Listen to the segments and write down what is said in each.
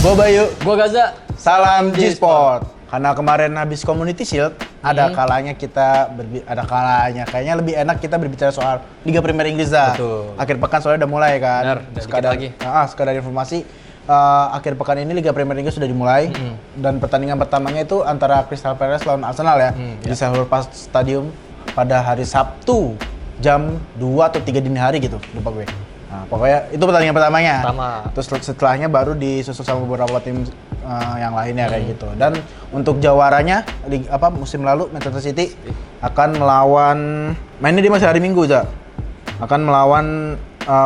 Gua Bayu, Gua Gaza. salam G-Sport. Karena kemarin habis Community Shield, ada kalanya kayaknya lebih enak kita berbicara soal Liga Premier Inggris dah. Betul. Akhir pekan soalnya udah mulai kan. Benar, udah sekadar dikit lagi. sekadar informasi, akhir pekan ini Liga Premier Inggris sudah dimulai dan pertandingan pertamanya itu antara Crystal Palace lawan Arsenal ya di Selhurst Park Stadium pada hari Sabtu jam 2 atau 3 dini hari gitu, lupa gue. Nah, pokoknya itu pertandingan pertamanya. Terus setelahnya baru disusul sama beberapa tim yang lainnya kayak gitu. Dan untuk jawaranya musim lalu Manchester City akan melawan, mainnya di masih hari Minggu aja. Akan melawan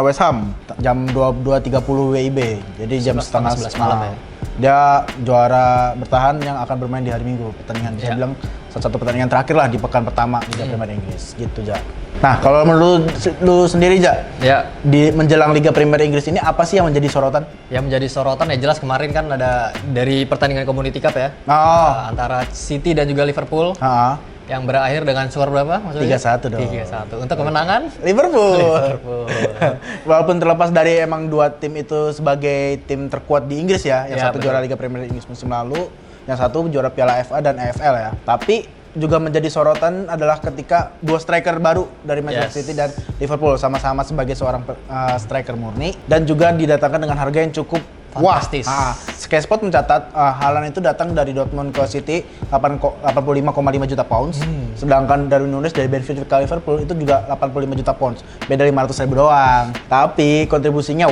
West Ham jam 22.30 WIB. Jadi jam setengah 11 malam ya. Dia juara bertahan yang akan bermain di hari Minggu. Pertandingan bisa bilang salah satu pertandingan terakhir lah di pekan pertama Liga Premier Inggris gitu, Ja. Nah, kalau menurut lu sendiri, Ja, di menjelang Liga Premier Inggris ini apa sih yang menjadi sorotan? Yang menjadi sorotan ya jelas kemarin kan ada dari pertandingan Community Cup ya. Antara City dan juga Liverpool. Yang berakhir dengan skor berapa maksudnya? 3-1 dong. 3-1. Untuk kemenangan Liverpool. Walaupun terlepas dari emang dua tim itu sebagai tim terkuat di Inggris ya, yang satu juara Liga Premier Inggris musim lalu, yang satu juara Piala FA dan AFL ya. Tapi juga menjadi sorotan adalah ketika dua striker baru dari Manchester City dan Liverpool sama-sama sebagai seorang striker murni dan juga didatangkan dengan harga yang cukup fantastis. Sky Sport mencatat Haaland itu datang dari Dortmund ke City 85,5 juta pounds, sedangkan Darwin Núñez dari Benfica ke Liverpool itu juga 85 juta pounds, beda 500.000 doang. Tapi kontribusinya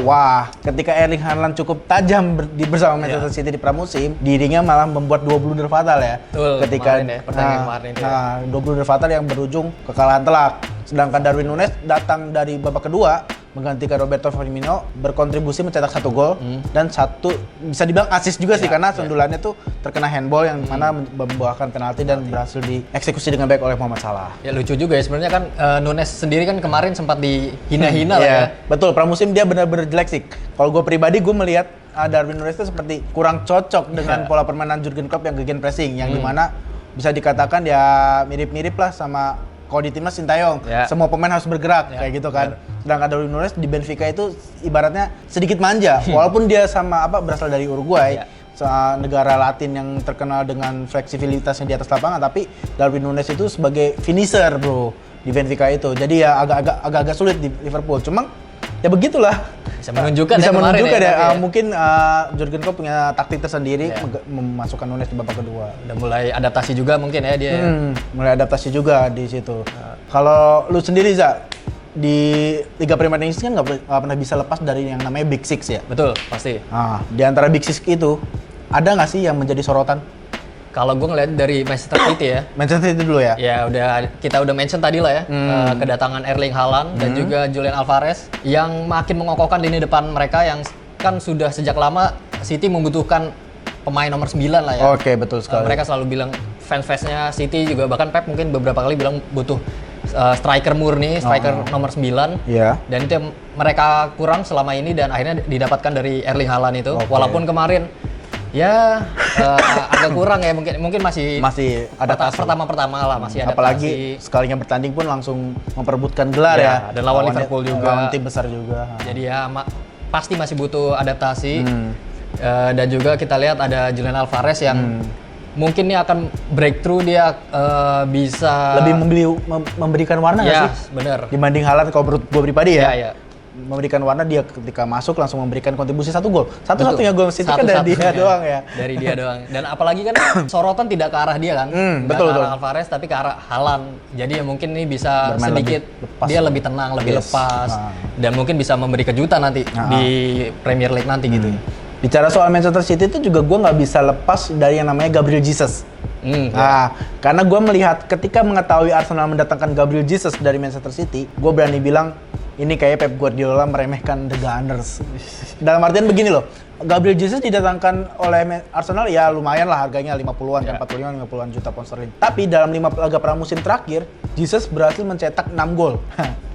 ketika Erling Haaland cukup tajam bersama Manchester City di pramusim, dirinya malah membuat 2 blunder fatal ya. Ketika pertandingan kemarin itu. 2 blunder fatal yang berujung kekalahan telak. Sedangkan Darwin Núñez datang dari babak kedua menggantikan Roberto Firmino, berkontribusi mencetak 1 gol dan satu bisa dibilang assist juga sih karena sundulannya tuh terkena handball yang mana membuahkan penalti dan berhasil dieksekusi dengan baik oleh Mohamed Salah. Ya lucu juga ya sebenarnya kan Núñez sendiri kan kemarin sempat dihina-hina lah ya. Betul, pramusim dia benar-benar jelek sih. Kalau gue pribadi gue melihat Darwin Núñez itu seperti kurang cocok dengan pola permainan Jurgen Klopp yang gegen pressing yang dimana bisa dikatakan ya mirip-mirip lah sama kalau di timnas Sintayong, semua pemain harus bergerak kayak gitu kan. Sedangkan Darwin Núñez di Benfica itu ibaratnya sedikit manja, walaupun dia berasal dari Uruguay, negara Latin yang terkenal dengan fleksibilitasnya di atas lapangan, tapi Darwin Núñez itu sebagai finisher bro di Benfica itu. Jadi ya agak-agak sulit di Liverpool. Cuma ya begitulah. Bisa menunjukkan ya. Mungkin Jurgen Klopp punya taktik tersendiri memasukkan Núñez di babak kedua. Udah mulai adaptasi juga mungkin ya dia. Mulai adaptasi juga di situ. Kalau lu sendiri, Za, di Liga Premier Inggris kan nggak pernah bisa lepas dari yang namanya Big Six ya? Betul, pasti. Di antara Big Six itu ada nggak sih yang menjadi sorotan? Kalau gue ngeliat dari Manchester City ya. Manchester City dulu ya? Ya kita udah mention tadi lah ya, kedatangan Erling Haaland dan juga Julian Alvarez yang makin mengokohkan lini depan mereka yang kan sudah sejak lama City membutuhkan pemain nomor 9 lah ya. Oke, betul sekali. Mereka selalu bilang fans-fansnya City juga bahkan Pep mungkin beberapa kali bilang butuh striker murni, striker nomor 9. Dan itu yang mereka kurang selama ini dan akhirnya didapatkan dari Erling Haaland itu. Walaupun kemarin agak kurang ya, mungkin masih adaptasi. Pertama lah masih adaptasi. Apalagi sekalinya bertanding pun langsung memperebutkan gelar ya. Dan lawan Liverpool juga. Lawan tim besar juga. Jadi ya pasti masih butuh adaptasi. Dan juga kita lihat ada Julian Alvarez yang mungkin ini akan breakthrough, dia bisa lebih memberikan warna nggak sih? Bener. Dibanding Haaland kalau menurut gue pribadi ya. Iya. Memberikan warna, dia ketika masuk langsung memberikan kontribusi 1 gol. Satu-satunya gol City kan dari dia doang ya. Dari dia doang. Dan apalagi kan sorotan tidak ke arah dia kan. Betul. Ke arah Alvarez tapi ke arah Haaland. Jadi ya mungkin ini bisa bermain sedikit dia lebih tenang, lebih lepas dan mungkin bisa memberi kejutan nanti di Premier League nanti gitu. Bicara soal Manchester City itu juga gue nggak bisa lepas dari yang namanya Gabriel Jesus. Karena gue melihat ketika mengetahui Arsenal mendatangkan Gabriel Jesus dari Manchester City, gue berani bilang ini kayak Pep Guardiola meremehkan The Gunners. Dalam artian begini loh, Gabriel Jesus didatangkan oleh Arsenal ya lumayan lah harganya 50-an kan, 50-an juta pound sterling. Tapi dalam 5 laga pramusim terakhir, Jesus berhasil mencetak 6 gol.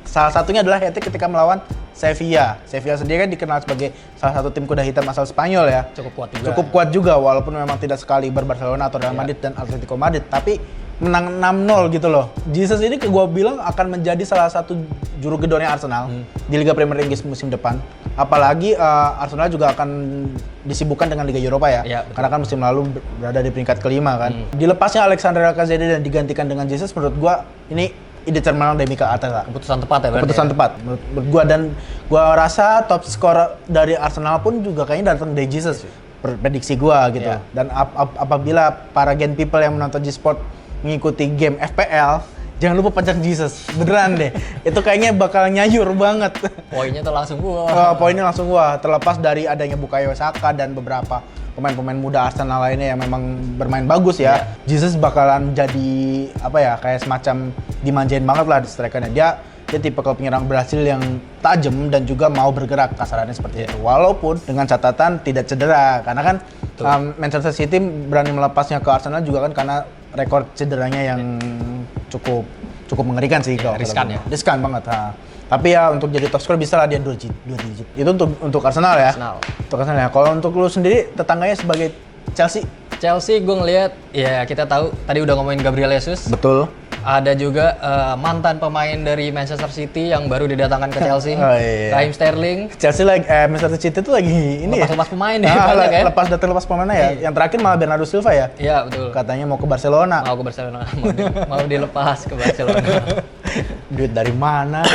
Salah satunya adalah hat-trick ketika melawan Sevilla. Sevilla sendiri kan dikenal sebagai salah satu tim kuda hitam asal Spanyol ya. Cukup kuat juga walaupun memang tidak sekaliber Barcelona atau Real Madrid dan Atletico Madrid, tapi menang 6-0 gitu loh. Jesus ini gue bilang akan menjadi salah satu juru gedornya Arsenal di Liga Premier Inggris musim depan. Apalagi Arsenal juga akan disibukkan dengan Liga Eropa ya. Karena kan musim lalu berada di peringkat kelima kan. Dilepasnya Alexander Lacazette dan digantikan dengan Jesus, menurut gua ini ide cermelang dari Mikel Arteta. Keputusan tepat ya berarti. Keputusan tepat menurut gua, dan gua rasa top skor dari Arsenal pun juga kayaknya datang dari Jesus. Prediksi gua gitu. Dan apabila para gen people yang menonton G-Sport mengikuti game FPL, jangan lupa pajang Jesus, beneran deh. Itu kayaknya bakal nyayur banget. Poinnya tuh langsung gua. Poinnya langsung gua. Terlepas dari adanya Bukayo Saka dan beberapa pemain-pemain muda Arsenal lainnya yang memang bermain bagus ya. Jesus bakalan jadi apa ya, kayak semacam dimanjain banget lah di strikernya. Dia tipe penyerang Brasil yang tajam dan juga mau bergerak, kasarannya seperti itu. Walaupun dengan catatan tidak cedera, karena kan Manchester City berani melepasnya ke Arsenal juga kan karena rekor cederanya yang cukup mengerikan sih. Riskan ya. Riskan banget. Tapi ya untuk jadi top scorer bisa lah dia 2 digit. Itu untuk Arsenal ya. Untuk Arsenal ya. Kalau untuk lu sendiri, tetangganya sebagai Chelsea gue ngelihat ya, kita tahu tadi udah ngomongin Gabriel Jesus. Betul. Ada juga mantan pemain dari Manchester City yang baru didatangkan ke Chelsea, Raheem Sterling. Chelsea Manchester City itu lagi ini lepas pemain ya, kan? Lepas pemainnya ya. Yang terakhir malah Bernardo Silva ya. Iya betul. Katanya mau ke Barcelona. Mau dilepas ke Barcelona. Duit dari mana?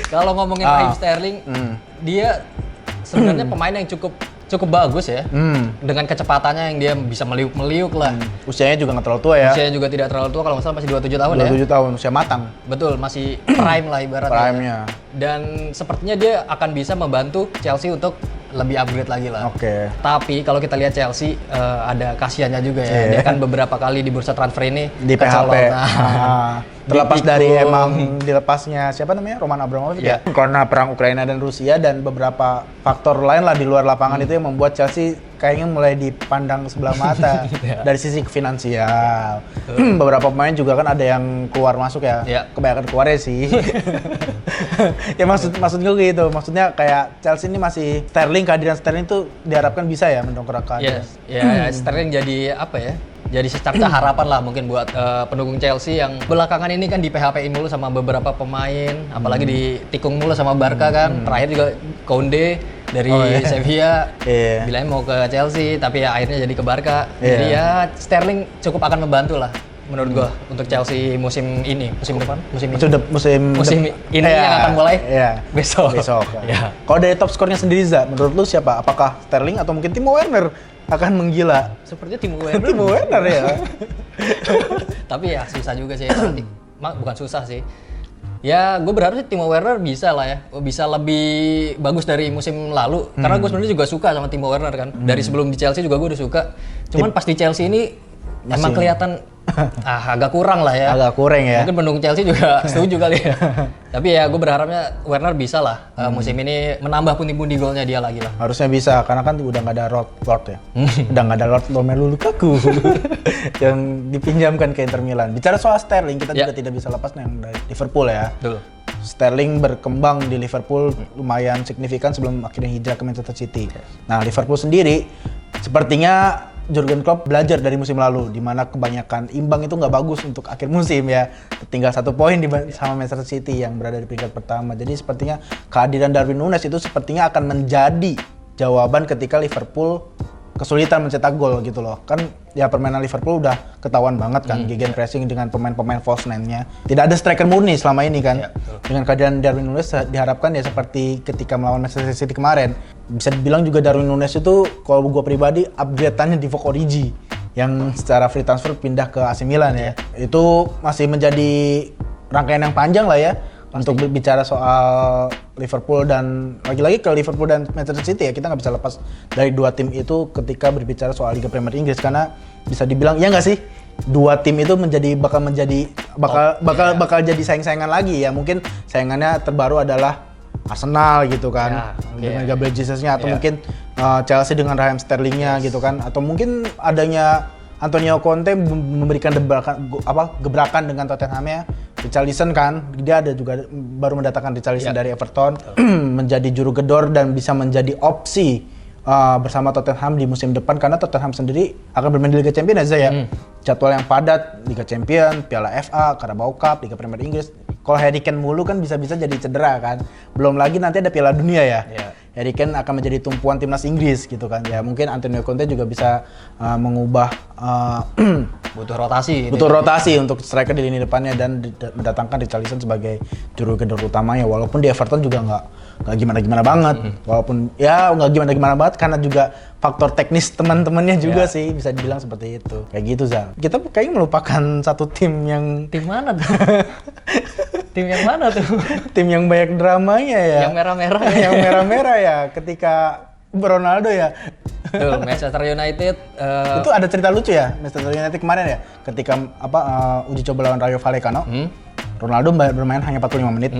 Kalau ngomongin Raheem Sterling, dia sebenarnya pemain yang cukup bagus ya, dengan kecepatannya yang dia bisa meliuk-meliuk lah. Usianya juga nggak terlalu tua ya. Usianya juga tidak terlalu tua, kalau nggak salah masih 27 tahun 27 tahun, usia matang. Betul, masih prime lah ibaratnya. Prime-nya. Dan sepertinya dia akan bisa membantu Chelsea untuk lebih upgrade lagi lah. Tapi kalau kita lihat Chelsea, ada kasihannya juga ya. Dia kan beberapa kali di bursa transfer ini di PHP. Terlepas dari emang dilepasnya siapa namanya, Roman Abramovich ya, karena perang Ukraina dan Rusia dan beberapa faktor lain lah di luar lapangan itu yang membuat Chelsea kayaknya mulai dipandang sebelah mata dari sisi finansial. Beberapa pemain juga kan ada yang keluar masuk ya, kebanyakan keluarnya sih. Ya maksud gue gitu, maksudnya kayak Chelsea ini masih kehadiran Sterling itu diharapkan bisa ya mendongkrak keadaan. Sterling jadi apa ya? Jadi secerca harapan lah mungkin buat pendukung Chelsea yang belakangan ini kan di PHP-in mulu sama beberapa pemain, apalagi ditikung mulu sama Barca kan. Terakhir juga Koundé dari Sevilla bilangnya mau ke Chelsea, tapi ya akhirnya jadi ke Barca. Jadi ya Sterling cukup akan membantu lah menurut gua untuk Chelsea musim depan, musim ini yang akan mulai besok. Kalau dari top skornya sendiri, menurut lu siapa? Apakah Sterling atau mungkin Timo Werner akan menggila? Sepertinya Timo Werner ya. Tapi ya susah juga sih. Bukan susah sih. Ya gue berharap sih Timo Werner bisa lah ya, bisa lebih bagus dari musim lalu. Karena gue sebenarnya juga suka sama Timo Werner kan. Dari sebelum di Chelsea juga gue udah suka. Cuman pas di Chelsea ini emang kelihatan agak kurang lah ya. Agak kurang ya. Mungkin pendukung Chelsea juga setuju kali ya. Tapi ya gue berharapnya Werner bisa lah musim ini menambah pundi-pundi golnya dia lagi lah. Harusnya bisa, karena kan udah nggak ada Lord ya. Udah nggak ada Lord Romelu Lukaku yang dipinjamkan ke Inter Milan. Bicara soal Sterling, kita juga tidak bisa lepas yang dari Liverpool ya. Betul. Sterling berkembang di Liverpool lumayan signifikan sebelum akhirnya hijrah ke Manchester City. Nah, Liverpool sendiri sepertinya Jurgen Klopp belajar dari musim lalu, di mana kebanyakan imbang itu nggak bagus untuk akhir musim ya. Tinggal 1 poin sama Manchester City yang berada di peringkat pertama. Jadi sepertinya kehadiran Darwin Núñez itu sepertinya akan menjadi jawaban ketika Liverpool kesulitan mencetak gol gitu loh. Kan ya permainan Liverpool udah ketahuan banget kan, gegen pressing dengan pemain-pemain false nine-nya. Tidak ada striker murni selama ini kan. Dengan kehadiran Darwin Núñez diharapkan ya seperti ketika melawan Manchester City kemarin. Bisa dibilang juga Darwin Núñez itu kalau gue pribadi upgrade-annya di Divock Origi yang secara free transfer pindah ke AC Milan ya. Itu masih menjadi rangkaian yang panjang lah ya. Untuk bicara soal Liverpool dan lagi-lagi ke Liverpool dan Manchester City ya, kita nggak bisa lepas dari dua tim itu ketika berbicara soal Liga Premier Inggris, karena bisa dibilang ya nggak sih, dua tim itu bakal jadi saing-saingan lagi ya. Mungkin saingannya terbaru adalah Arsenal gitu kan, dengan Gabriel Jesus-nya, atau mungkin Chelsea dengan Raheem Sterling-nya gitu kan, atau mungkin adanya Antonio Conte memberikan gebrakan dengan Tottenham-nya. Richarlison kan, dia ada juga baru mendatangkan Richarlison dari Everton menjadi juru gedor dan bisa menjadi opsi bersama Tottenham di musim depan, karena Tottenham sendiri akan bermain di Liga Champions aja ya. Jadwal yang padat, Liga Champions, Piala FA, Carabao Cup, Liga Premier Inggris, Kalau Harry Kane mulu kan bisa-bisa jadi cedera kan. Belum lagi nanti ada Piala Dunia ya. Harry Kane akan menjadi tumpuan timnas Inggris gitu kan. Ya mungkin Antonio Conte juga bisa mengubah butuh rotasi. Butuh rotasi untuk striker di lini depannya dan mendatangkan Richarlison sebagai juru gedor utamanya. Walaupun di Everton juga nggak gimana-gimana banget. Walaupun ya nggak gimana-gimana banget karena juga faktor teknis teman-temannya juga sih bisa dibilang seperti itu. Kayak gitu Zal. Kita kayaknya melupakan satu tim yang Tim mana tuh? Tim yang mana tuh? Tim yang banyak dramanya ya. Yang merah-merah. Yang merah-merah ya ketika Ronaldo ya. Betul, Manchester United itu ada cerita lucu ya Manchester United kemarin ya ketika uji coba lawan Rayo Vallecano. Ronaldo bermain hanya 45 menit.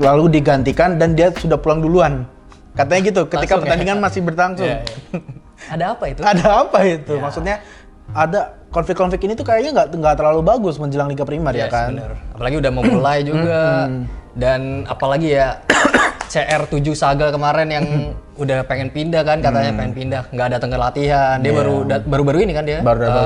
Lalu digantikan dan dia sudah pulang duluan. Katanya gitu ketika langsung, pertandingan masih berlangsung. Ada apa itu? Ada apa itu? Maksudnya ada konflik-konflik ini tuh kayaknya nggak terlalu bagus menjelang Liga Primer ya kan. Bener. Apalagi udah mau mulai juga. Dan apalagi ya CR7 Saga kemarin yang udah pengen pindah kan, katanya pengen pindah, nggak datang ke latihan. Dia baru-baru ini kan dia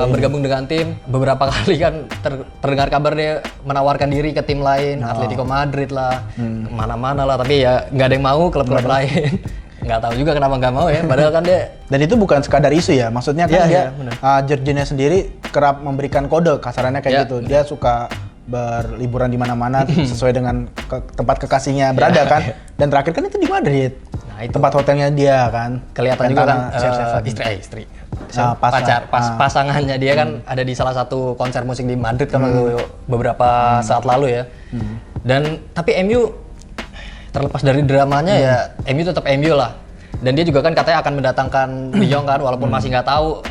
bergabung dengan tim. Beberapa kali kan terdengar kabar dia menawarkan diri ke tim lain, Atletico Madrid lah, mana-mana lah. Tapi ya nggak ada yang mau, klub-klub lain. Nggak tahu juga kenapa nggak mau ya, padahal kan dia. Dan itu bukan sekadar isu ya, maksudnya kan Jorginho sendiri kerap memberikan kode kasarannya kayak gitu. Dia suka berliburan di mana-mana sesuai dengan tempat kekasihnya berada kan. Dan terakhir kan itu di Madrid. Nah, itu tempat hotelnya dia kan. Kelihatan juga kan istri. Pasangannya dia kan ada di salah satu konser musik di Madrid kan beberapa saat lalu ya. Dan tapi MU terlepas dari dramanya ya MU tetap MU lah. Dan dia juga kan katanya akan mendatangkan De Jong kan, walaupun masih nggak tahu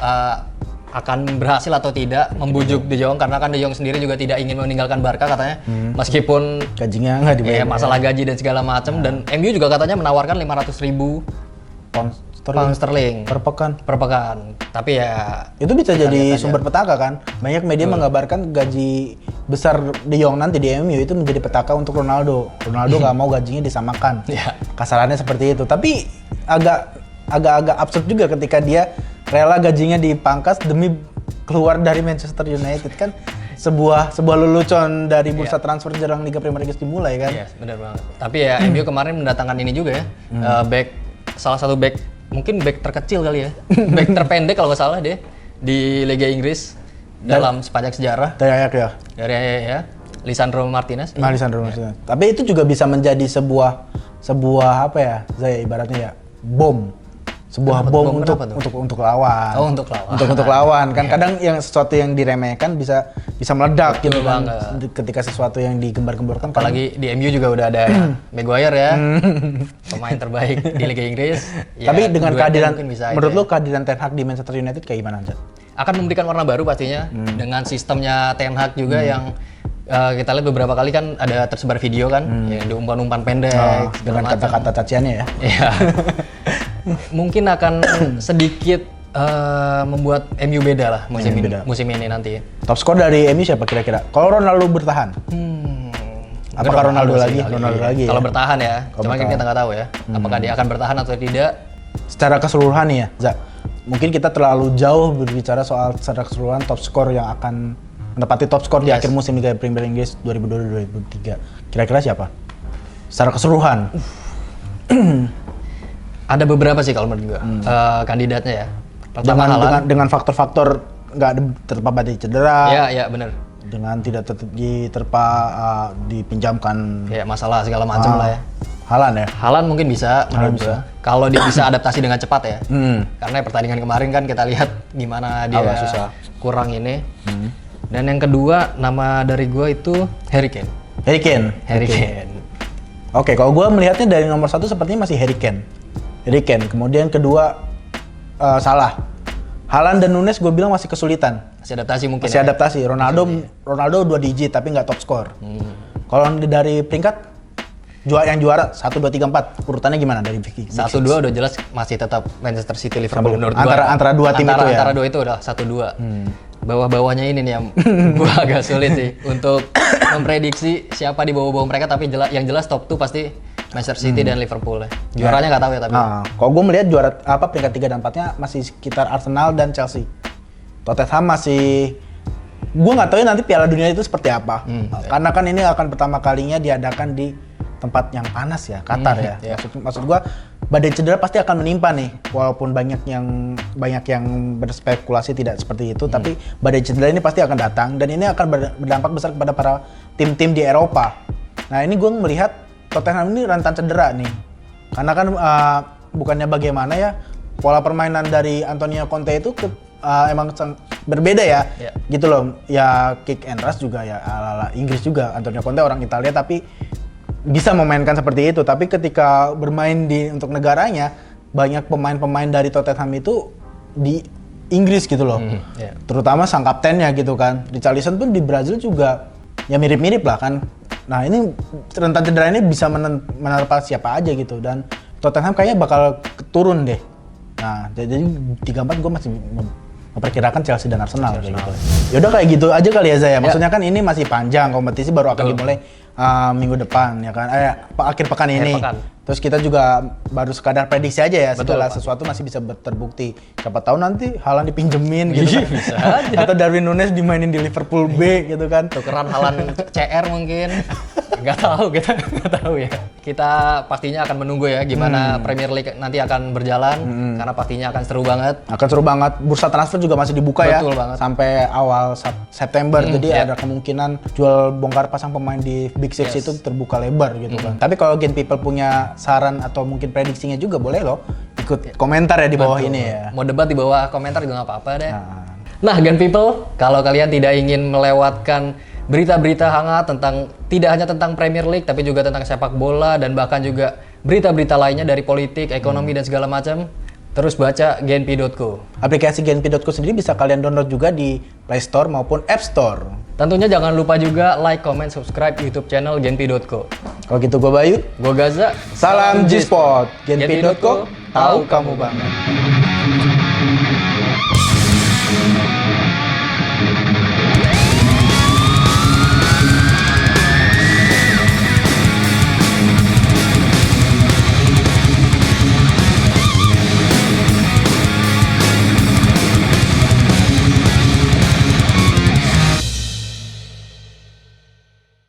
akan berhasil atau tidak membujuk De Jong, karena kan De Jong sendiri juga tidak ingin meninggalkan Barca katanya, meskipun gajinya nggak dibayar. Masalah gaji dan segala macam. Dan MU juga katanya menawarkan 500.000 pound sterling per pekan. Tapi ya itu bisa jadi sumber petaka kan. Banyak media menggambarkan gaji besar De Jong nanti di MU itu menjadi petaka untuk Ronaldo. Ronaldo nggak mau gajinya disamakan. Kasarannya seperti itu. Tapi agak absurd juga ketika dia rela gajinya dipangkas demi keluar dari Manchester United kan. Sebuah lelucon dari bursa transfer jelang Liga Premier Inggris dimulai kan. Iya, benar banget. Tapi ya MU kemarin mendatangkan ini juga ya. Salah satu back, mungkin back terkecil kali ya. Back terpendek kalau nggak salah deh di Liga Inggris dalam sepanjang sejarah. Dari Ajax ya. Dari Ajax ya. Lisandro Martinez. Lisandro Martinez. Tapi itu juga bisa menjadi sebuah apa ya? Saya ibaratnya ya bom. Sebuah bom untuk lawan. Oh, untuk lawan. Untuk lawan kan kadang yang sesuatu yang diremehkan bisa meledak gitu kan. Ketika sesuatu yang digembar-gemborkan. Apalagi di MU juga udah ada Maguire ya. Pemain terbaik di Liga Inggris. Tapi dengan kehadiran menurut lo kehadiran Ten Hag di Manchester United kayak gimana aja? Akan memberikan warna baru pastinya dengan sistemnya Ten Hag juga yang kita lihat beberapa kali kan ada tersebar video kan yang diumpan-umpan pendek dengan kata-kata caciannya ya. Iya. Mungkin akan sedikit membuat MU beda lah musim ini nanti. Top skor dari MU siapa kira-kira? Kalau Ronaldo bertahan? Apakah Ronaldo lagi? Kalau bertahan ya. Cuma kita nggak tahu ya. Apakah dia akan bertahan atau tidak? Secara keseluruhan nih ya, Zak. Mungkin kita terlalu jauh berbicara soal secara keseluruhan top skor yang akan menepati top skor di akhir musim Liga Premier Inggris 2022-2023. Kira-kira siapa? Secara keseluruhan. Ada beberapa sih kalau menurut gue kandidatnya ya. Pertama dengan faktor-faktor nggak terpapar dari cedera. Iya benar. Dengan tidak dipinjamkan. Kayak masalah segala macam lah ya. Haaland mungkin bisa menurut gue. Kalau dia bisa adaptasi dengan cepat ya. Karena pertandingan kemarin kan kita lihat gimana dia kurang ini. Dan yang kedua nama dari gue itu Harry Kane. Oke, kalau gue melihatnya dari nomor 1 sepertinya masih Harry Kane. Kemudian kedua Salah. Haaland dan Nunes gue bilang masih kesulitan. Masih adaptasi mungkin. Adaptasi. Ronaldo 2 digit tapi nggak top score. Kalau dari peringkat yang juara 1, 2, 3, 4 urutannya gimana dari Vicky? 1, 2 udah jelas masih tetap Manchester City, Liverpool menurut gue. Antara dua tim itu ya. Antara dua itu udah 1, 2. Bawah-bawahnya ini nih yang gue agak sulit sih untuk memprediksi siapa di bawah-bawah mereka, tapi yang jelas top 2 pasti Manchester City dan Liverpool ya. Juaranya nggak tahu ya tapi. Kalau gue melihat peringkat 3 dan 4-nya masih sekitar Arsenal dan Chelsea. Tottenham masih gue nggak tahu ya nanti Piala Dunia itu seperti apa. Karena kan ini akan pertama kalinya diadakan di tempat yang panas ya, Qatar ya. Maksud gue badai cedera pasti akan menimpa nih, walaupun banyak yang berspekulasi tidak seperti itu, tapi badai cedera ini pasti akan datang dan ini akan berdampak besar kepada para tim-tim di Eropa. Nah ini gue melihat Tottenham ini rentan cedera nih, karena kan bukannya bagaimana ya, pola permainan dari Antonio Conte itu emang berbeda ya, gitu loh. Ya kick and rush juga ya ala-ala Inggris juga, Antonio Conte orang Italia tapi bisa memainkan seperti itu, tapi ketika bermain untuk negaranya banyak pemain-pemain dari Tottenham itu di Inggris gitu loh, terutama sang kaptennya gitu kan. Richarlison pun di Brazil juga ya mirip-mirip lah kan. Nah ini rentan cedera ini bisa menerpa siapa aja gitu, dan Tottenham kayaknya bakal turun deh. Nah jadi 3-4 gue masih memperkirakan Chelsea dan Arsenal kayak gitu. Yaudah kayak gitu aja kali ya Zaya. Maksudnya kan ini masih panjang, kompetisi baru akan dimulai minggu depan ya kan, akhir pekan ini. Terus kita juga baru sekadar prediksi aja ya, segala sesuatu masih bisa terbukti. Siapa tahu nanti Haaland dipinjemin gitu kan. Bisa aja. Atau Darwin Núñez dimainin di Liverpool B gitu kan. Tukeran Haaland CR mungkin. Nggak tahu, kita nggak tahu ya. Kita pastinya akan menunggu ya gimana Premier League nanti akan berjalan, karena pastinya akan seru banget. Akan seru banget. Bursa transfer juga masih dibuka ya. Betul banget. Sampai awal September. Jadi ada kemungkinan jual bongkar pasang pemain di Big Six itu terbuka lebar gitu kan. Tapi kalau Gen People punya saran atau mungkin prediksinya juga boleh loh ikut komentar ya di bawah ini ya. Mau debat di bawah komentar juga nggak apa-apa deh. Nah Gen People, kalau kalian tidak ingin melewatkan berita-berita hangat tidak hanya tentang Premier League tapi juga tentang sepak bola dan bahkan juga berita-berita lainnya dari politik, ekonomi dan segala macam, terus baca genpi.co. Aplikasi genpi.co sendiri bisa kalian download juga di Play Store maupun App Store. Tentunya jangan lupa juga like, comment, subscribe YouTube channel genpi.co. Kalau gitu gue Bayu, gue Gaza. salam G-Sport. Genpi.co, tahu kamu banget.